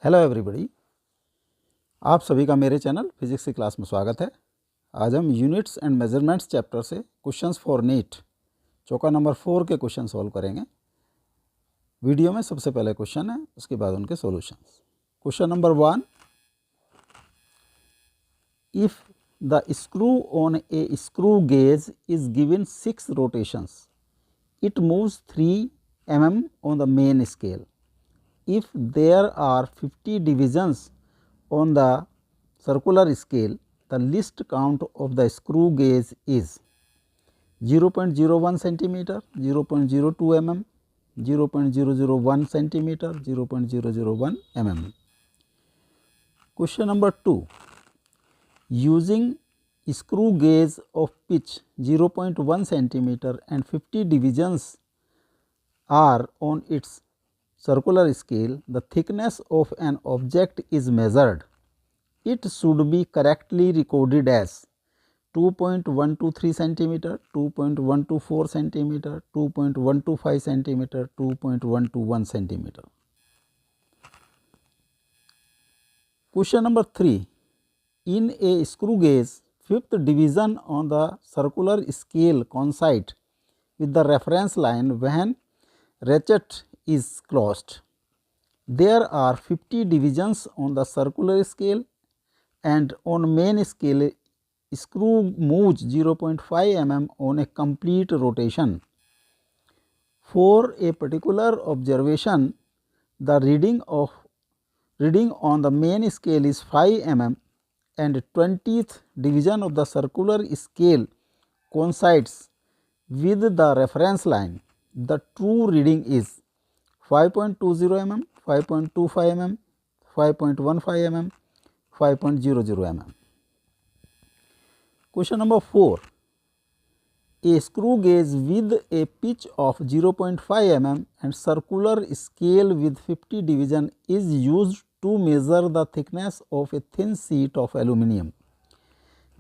Hello everybody, आप सभी का मेरे चैनल फिजिक्स की क्लास में स्वागत है। आज हम यूनिट्स एंड मेजरमेंट्स चैप्टर से क्वेश्चंस फॉर नीट चौका नंबर 4 के क्वेश्चन सॉल्व करेंगे। वीडियो में सबसे पहले क्वेश्चन है, उसके बाद उनके solutions. Question number 1, if the screw on A screw gauge is given 6 rotations, it moves 3 mm on the main scale. If there are 50 divisions on the circular scale, the least count of the screw gauge is 0.01 centimeter, 0.02 mm, 0.001 centimeter, 0.001 mm. Question number 2, using screw gauge of pitch 0.1 centimeter and 50 divisions are on its circular scale, the thickness of an object is measured. It should be correctly recorded as 2.123 centimeter, 2.124 centimeter, 2.125 centimeter, 2.121 centimeter. Question number 3, in a screw gauge, fifth division on the circular scale coincide with the reference line when ratchet is closed. There are 50 divisions on the circular scale, and on main scale screw moves 0.5 mm on a complete rotation. For a particular observation, the reading on the main scale is 5 mm and 20th division of the circular scale coincides with the reference line. The true reading is 5.20 mm, 5.25 mm, 5.15 mm, 5.00 mm. Question number 4, a screw gauge with a pitch of 0.5 mm and circular scale with 50 division is used to measure the thickness of a thin sheet of aluminum.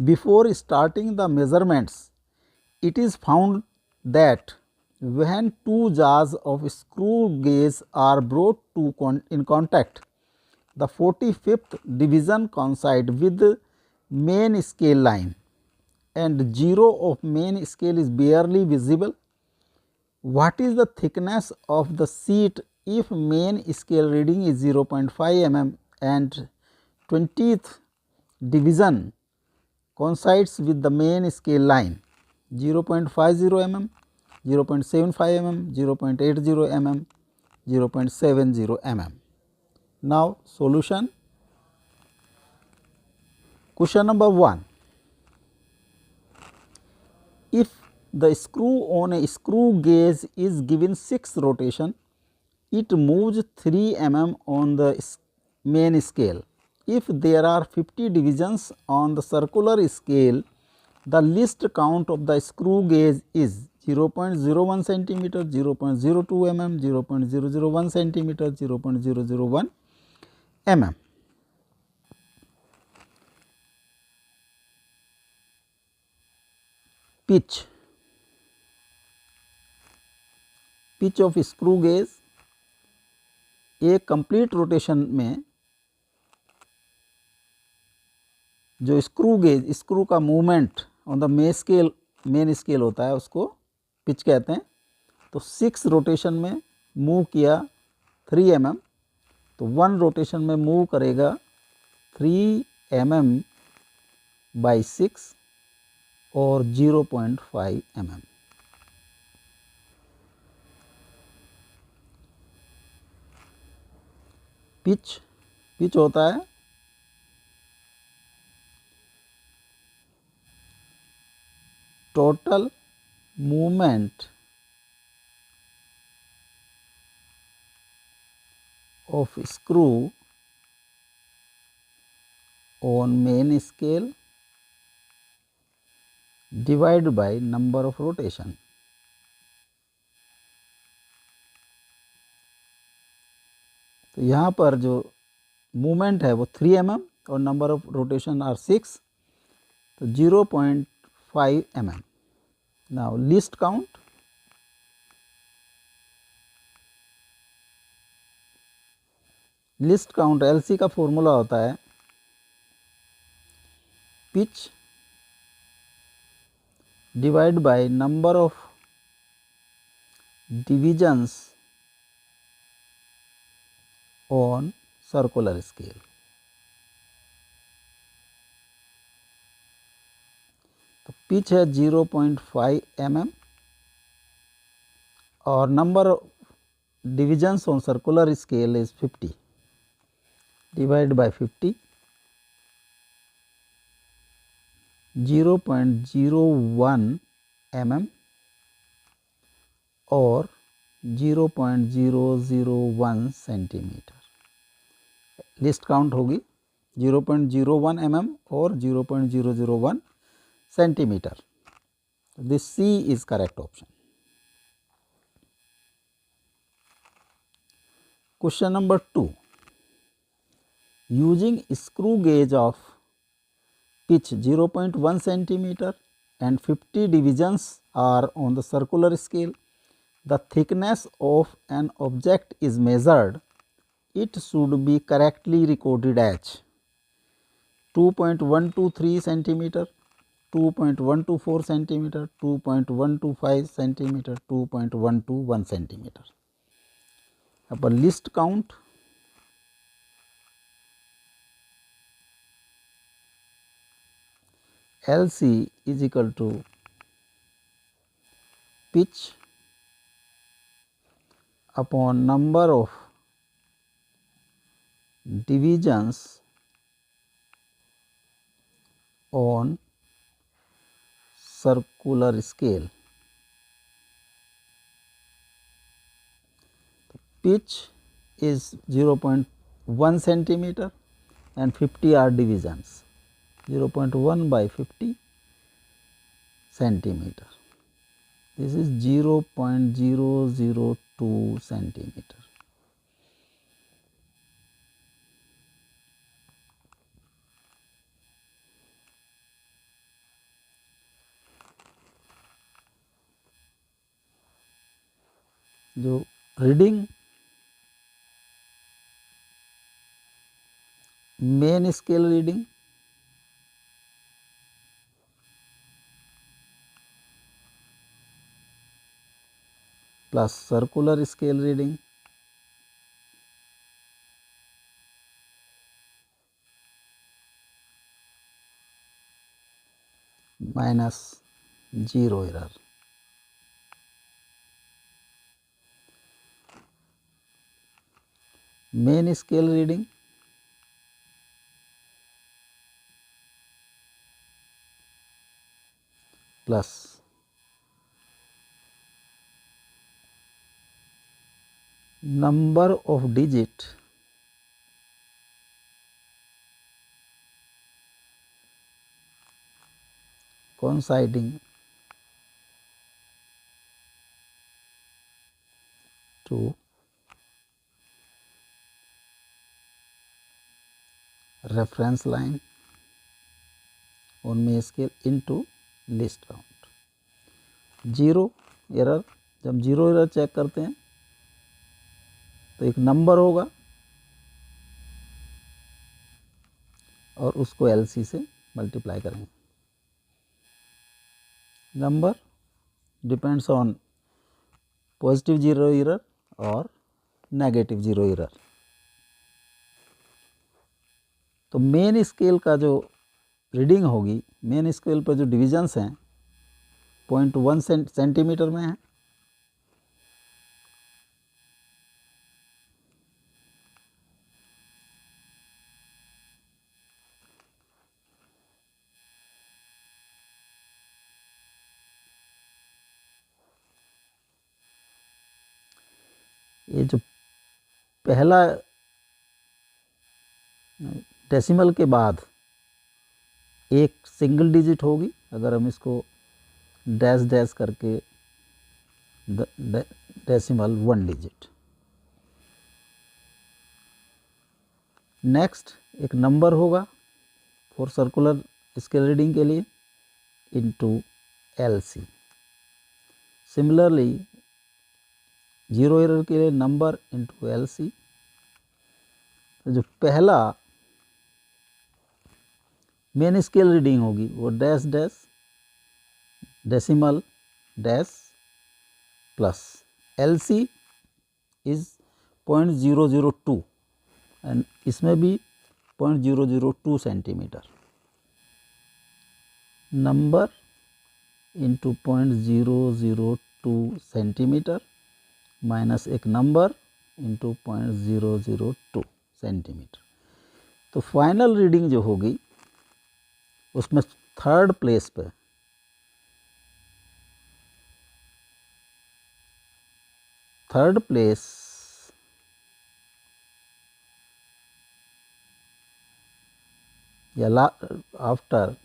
Before starting the measurements, it is found that when two jaws of screw gauge are brought in contact, the 45th division coincide with the main scale line and 0 of main scale is barely visible. What is the thickness of the sheet if main scale reading is 0.5 mm and 20th division coincides with the main scale line 0.50 mm, 0.75 mm, 0.80 mm, 0.70 mm. Now solution. Question number 1, if the screw on a screw gauge is given 6 rotation, it moves 3 mm on the main scale. If there are 50 divisions on the circular scale, the least count of the screw gauge is 0.01 centimeter, 0.02 mm, 0.001 centimeter, 0.001 mm. Pitch of screw gauge, एक complete rotation में जो screw का movement on the main scale होता है उसको pitch कहते हैं। तो 6 रोटेशन में मूव किया 3 mm, तो 1 रोटेशन में मूव करेगा 3 mm बाई 6 और 0.5 mm। पिच होता है total movement of screw on main scale divided by number of rotation. तो यहाँ पर जो मूवमेंट है वो 3 mm और नंबर ऑफ रोटेशन आर 6, तो 0.5 mm. Now least count, list count LC का फॉर्मूला होता है pitch divide by number of divisions on circular scale. तो पिच है 0.5 mm और number of divisions on circular scale is 50 divide by 50 0.01 mm और 0.001 centimetre. List count होगी 0.01 mm और 0.001 centimetre. This C is correct option. Question number 2. Using screw gauge of pitch 0.1 centimeter and 50 divisions are on the circular scale. The thickness of an object is measured. It should be correctly recorded as 2.123 centimeter, 2.124 centimeter, 2.125 centimeter, 2.121 centimeter. Upon list count LC is equal to pitch upon number of divisions on circular scale. Pitch is 0.1 centimeter and 50 are divisions. 0.1 by 50 centimeter. This is 0.002 centimeter. जो reading main scale reading plus circular scale reading minus 0 error. Main scale reading plus number of digit coinciding to reference line on main scale into list count। 0 error, जब 0 error check करते हैं तो एक number होगा और उसको LC से multiply करेंगे। Number depends on positive 0 error और नेगेटिव 0 एरर। तो मेन स्केल का जो रीडिंग होगी, मेन स्केल पर जो डिविजन्स हैं 0.1 सेंटीमीटर में है। ये जो पहला डेसिमल के बाद एक सिंगल डिजिट होगी, अगर हम इसको डैश डैश करके डेसिमल 1 डिजिट। नेक्स्ट एक नंबर होगा फॉर सर्कुलर स्केल रीडिंग के लिए इनटू LC। सिमिलरली 0 एरर के लिए नंबर इनटू LC तो जो पहला मेन स्केल रीडिंग होगी वो dash dash decimal dash plus LC is 0.002 and इसमें भी 0.002 centimetre, number into 0.002 centimetre minus एक नंबर इंटू 0.002 सेंटीमीटर। तो फाइनल रीडिंग जो होगी उसमें थर्ड प्लेस पे या after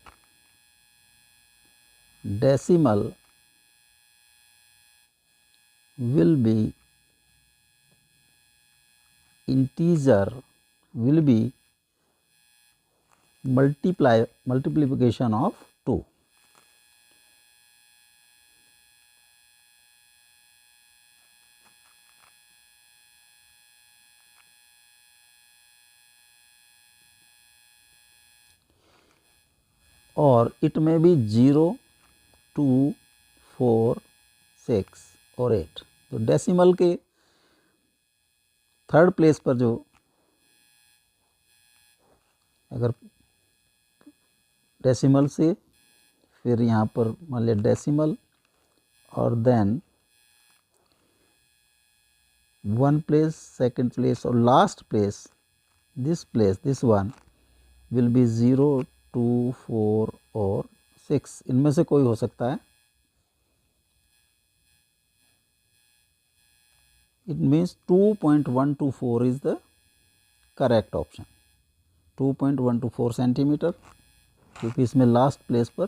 decimal will be integer, will be multiplication of 2. और it may be 0, 2, 4, 6 और 8। तो डेसिमल के थर्ड प्लेस पर जो अगर डेसिमल से फिर यहाँ पर मान लिया डेसिमल और देन 1 प्लेस, सेकंड प्लेस और last place, this one will be 0, 2, 4 और 6, इनमें से कोई हो सकता है। It means 2.124 is the correct option, 2.124 centimetre, क्योंकि इसमें लास्ट प्लेस पर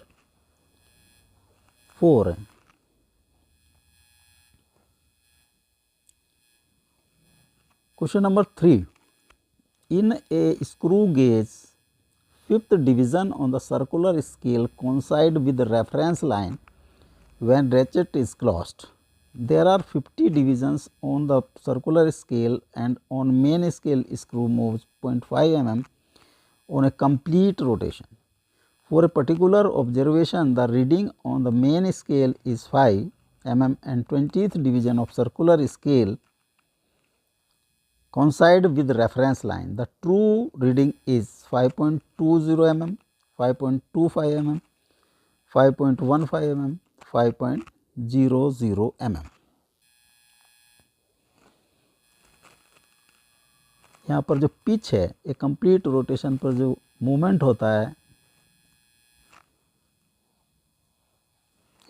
4 है। Question number 3, in A screw gauge fifth division on the circular scale coincide with the reference line when ratchet is closed. There are 50 divisions on the circular scale and on main scale screw moves 0.5 mm on a complete rotation. For a particular observation, the reading on the main scale is 5 mm and 20th division of circular scale coincide with reference line. The true reading is 5.20 mm, 5.25 mm, 5.15 mm, 5.00 mm. यहाँ पर जो pitch है, एक complete rotation पर जो movement होता है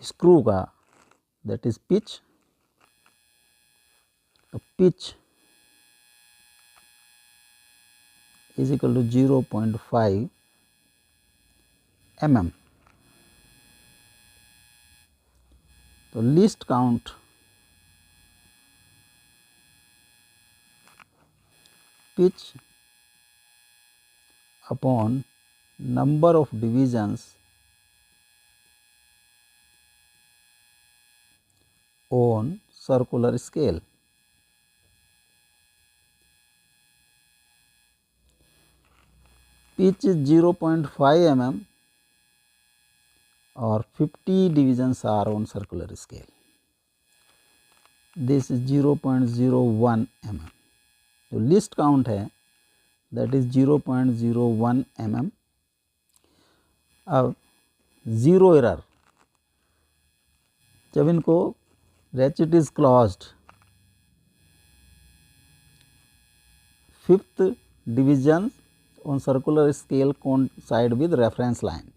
screw का, that is pitch. Pitch is equal to 0.5 mm. तो least count pitch upon number of divisions on circular scale. Pitch 0.5 mm और 50 divisions are on circular scale. This is 0.01 mm. जो list count है that is 0.01 mm. अब zero error, जब इनको ratchet is closed, fifth division on circular scale coincide with reference line.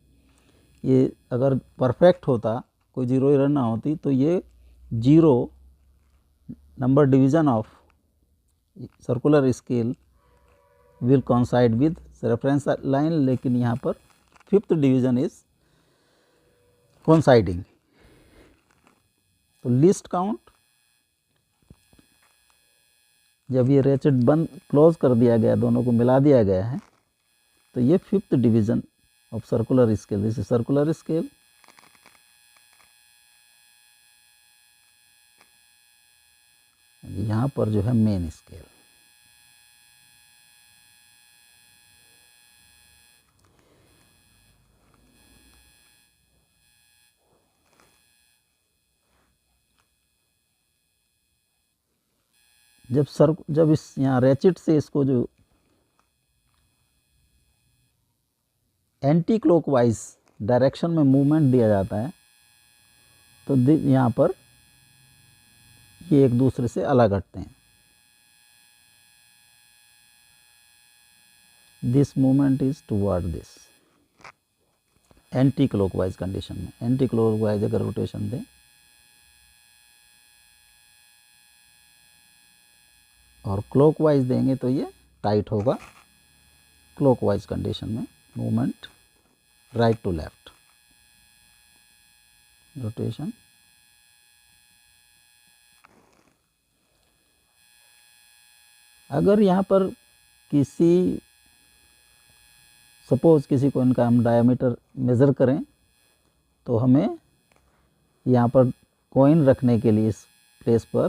ये अगर perfect होता, कोई जीरो एरर ना होती, तो ये zero number division of circular scale will coincide with reference line, लेकिन यहाँ पर फिफ्थ डिवीजन इज कोइंसाइडिंग। तो लिस्ट काउंट, जब ये रेचेट बंद क्लोज कर दिया गया, दोनों को मिला दिया गया है, तो ये fifth division of circular scale, this is circular scale, यहाँ पर जो है मेन स्केल। जब इस यहाँ रेचिट से इसको जो एंटी क्लॉकवाइज डायरेक्शन में मूवमेंट दिया जाता है तो यहाँ पर ये एक दूसरे से अलग हटते हैं। This movement is toward this anti clockwise condition में। एंटी क्लॉकवाइज अगर रोटेशन दें और क्लॉकवाइज देंगे तो ये टाइट होगा। क्लॉकवाइज कंडीशन में movement right to left rotation. अगर यहाँ पर सपोज किसी को इनका हम डायमीटर मेज़र करें तो हमें यहाँ पर कॉइन रखने के लिए इस प्लेस पर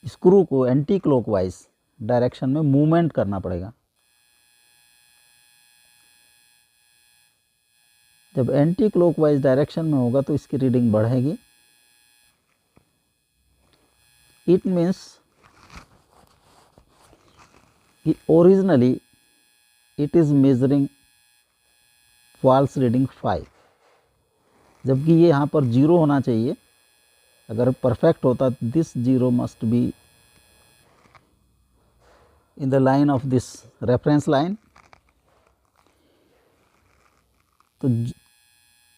स्क्रू को एंटी क्लॉकवाइज डायरेक्शन में मूवमेंट करना पड़ेगा। जब एंटी क्लॉकवाइज डायरेक्शन में होगा तो इसकी रीडिंग बढ़ेगी। It means originally it is measuring false reading 5, जबकि ये यहाँ पर 0 होना चाहिए। अगर परफेक्ट होता this 0 must be in the line of this reference line. तो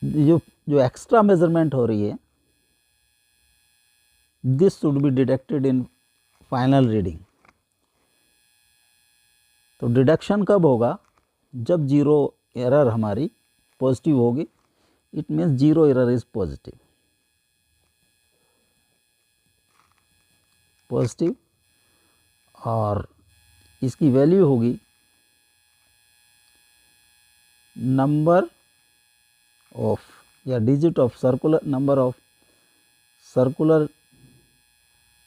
जो एक्स्ट्रा मेजरमेंट हो रही है this should be deducted in final reading. तो डिडक्शन कब होगा? जब 0 एरर हमारी पॉजिटिव होगी। It means 0 error is positive. और इसकी वैल्यू होगी नंबर ऑफ या digit of circular number of circular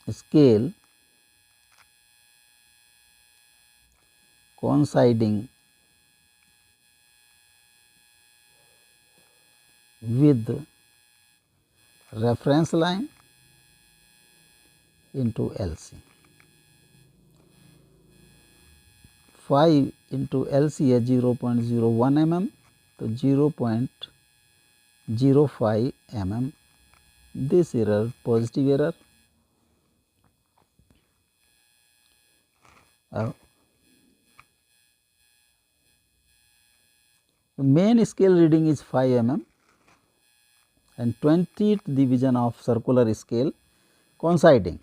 scale coinciding with reference line into LC. 5 into LC है 0.01 mm, तो 0.05 mm. This error positive error. The main scale reading is 5 mm and 20th division of circular scale coinciding.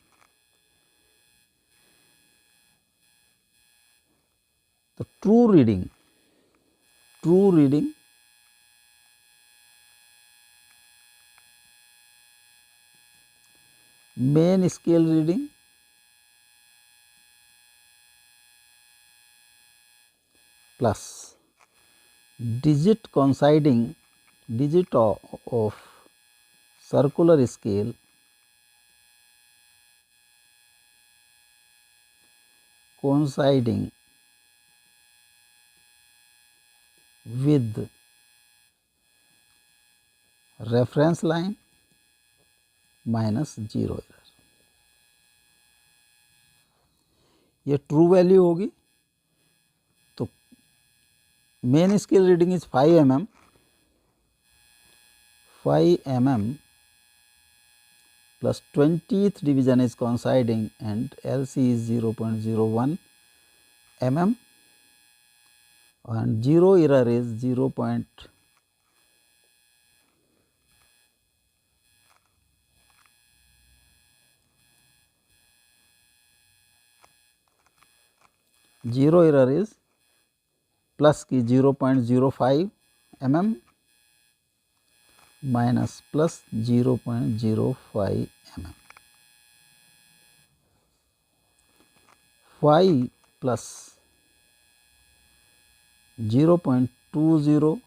The true reading main scale reading plus digit coinciding digit of circular scale coinciding with reference line minus 0 error. ये true value होगी। तो main scale reading is 5 mm, 5 mm plus 20th division is coinciding and LC is 0.01 mm and 0 error is 0.0 error is plus की 0.05 mm minus plus 0.05 mm. 5 plus 0.20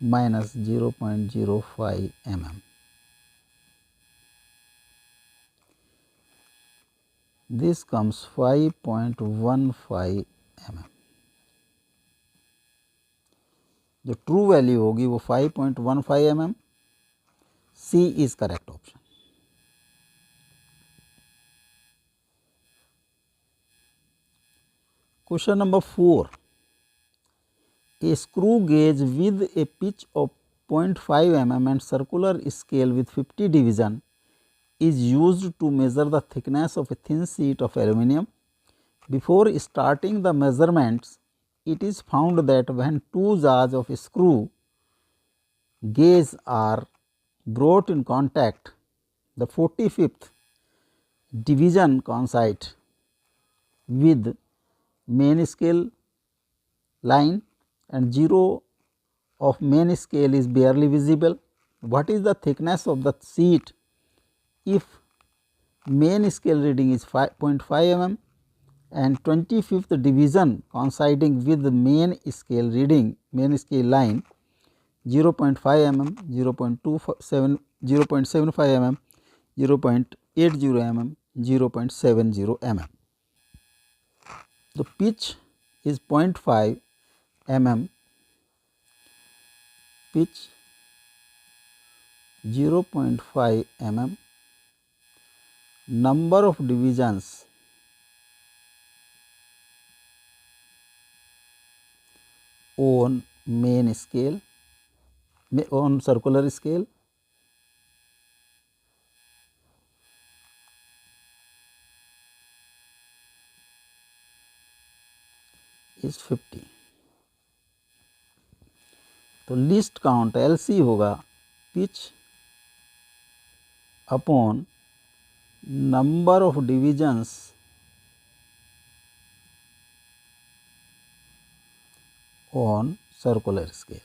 minus 0.05 mm. This comes 5.15 mm. जो true value होगी वो 5.15 mm. C is correct option. Question number 4. A screw gauge with a pitch of 0.5 mm and circular scale with 50 division is used to measure the thickness of a thin sheet of aluminum. Before starting the measurements, it is found that when two jaws of a screw gauge are brought in contact, the 45th division coincide with main scale line and 0 of main scale is barely visible. What is the thickness of the sheet if main scale reading is 0.5 mm and 25th division coinciding with the main scale reading, main scale line 0.5 mm, 0.75 mm, 0.80 mm, 0.70 mm. The pitch is 0.5 mm, pitch 0.5 mm, number of divisions on main scale, on circular scale, is 50. तो list count LC होगा pitch upon number of divisions on circular scale.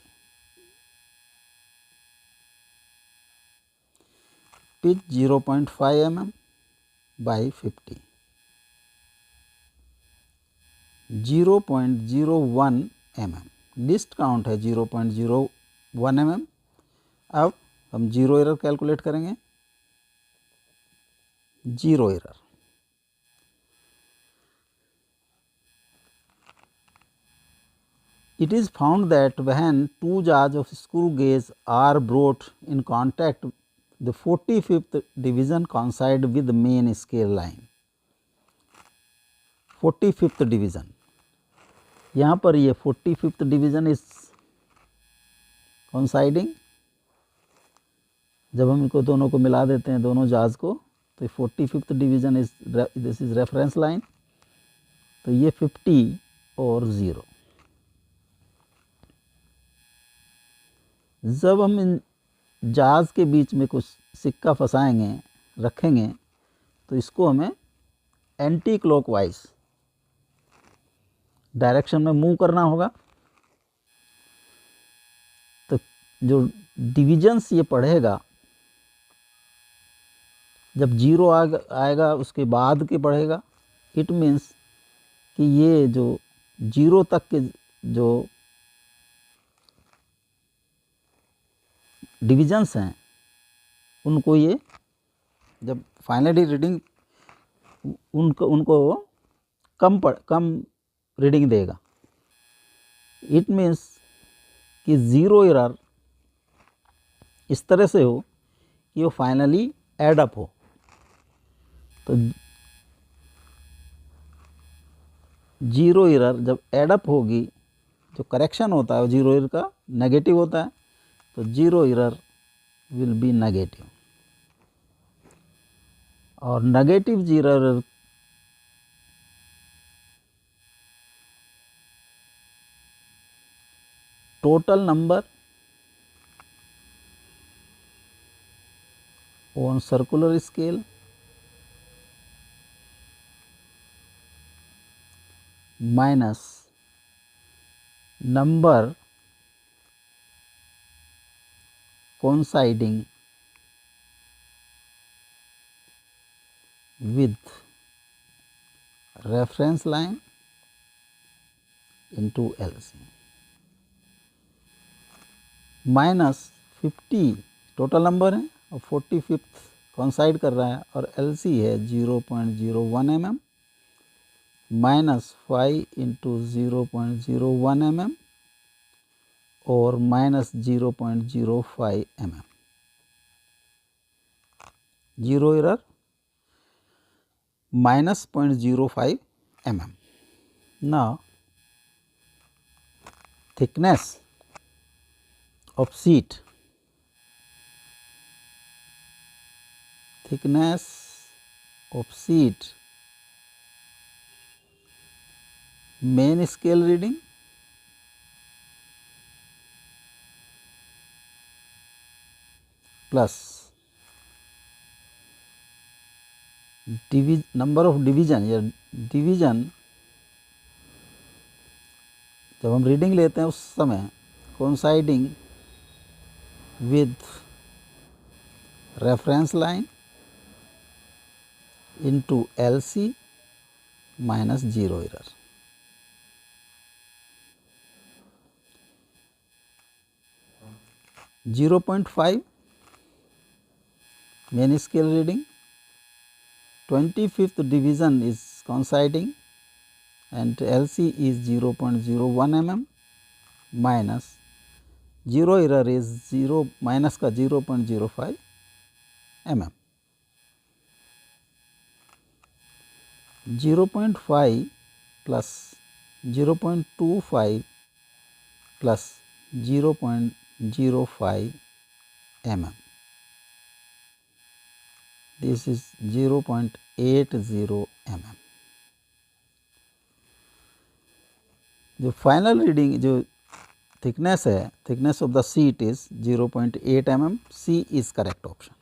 Pitch 0.5 mm by 50, 0.01 mm. List count है 0.01 mm. अब हम zero error calculate करेंगे. Zero error it is found that when two jaws of screw gauge are brought in contact, the 45th division coincide with the main scale line. 45th division, यहाँ पर ये 45th division is coinciding. जब हम इनको दोनों को मिला देते हैं, दोनों जाज को, तो 45th division is this is reference line. तो ये 50 और 0. जब हम इन जाज के बीच में कुछ सिक्का फंसाएंगे, रखेंगे, तो इसको हमें एंटी क्लॉकवाइज डायरेक्शन में मूव करना होगा. तो जो डिविजन्स ये पढ़ेगा, जब जीरो आएगा उसके बाद के पढ़ेगा. इट मीन्स कि ये जो जीरो तक के जो डिविजन्स हैं, उनको ये जब फाइनली रीडिंग उनको कम रीडिंग देगा. इट मीन्स कि ज़ीरो एरर इस तरह से हो कि वो फाइनली ऐड अप हो. तो जीरो एरर जब ऐड अप होगी, जो करेक्शन होता है वो जीरो एरर का नेगेटिव होता है. तो zero error will be negative, और negative zero error total number on circular scale minus number coinciding with reference line into LC. Minus 50 total number है और 45th कॉन्साइड कर रहा है, और LC है 0.01 mm माइनस 5 इंटू 0.01 mm और minus 0.05 mm. Zero error minus 0.05 mm. Now thickness of sheet, main scale reading plus number of division, या division जब हम रीडिंग लेते हैं उस समय coinciding with reference line into LC minus 0 error. Zero 0.5 main scale reading, 25th division is coinciding and LC is 0.01 mm minus 0 error is 0 minus का 0.05 mm। 0.5 plus 0.25 plus 0.05 mm, this is 0.80 mm। जो final reading जो thickness है, thickness of the sheet is 0.8 mm, C is correct option.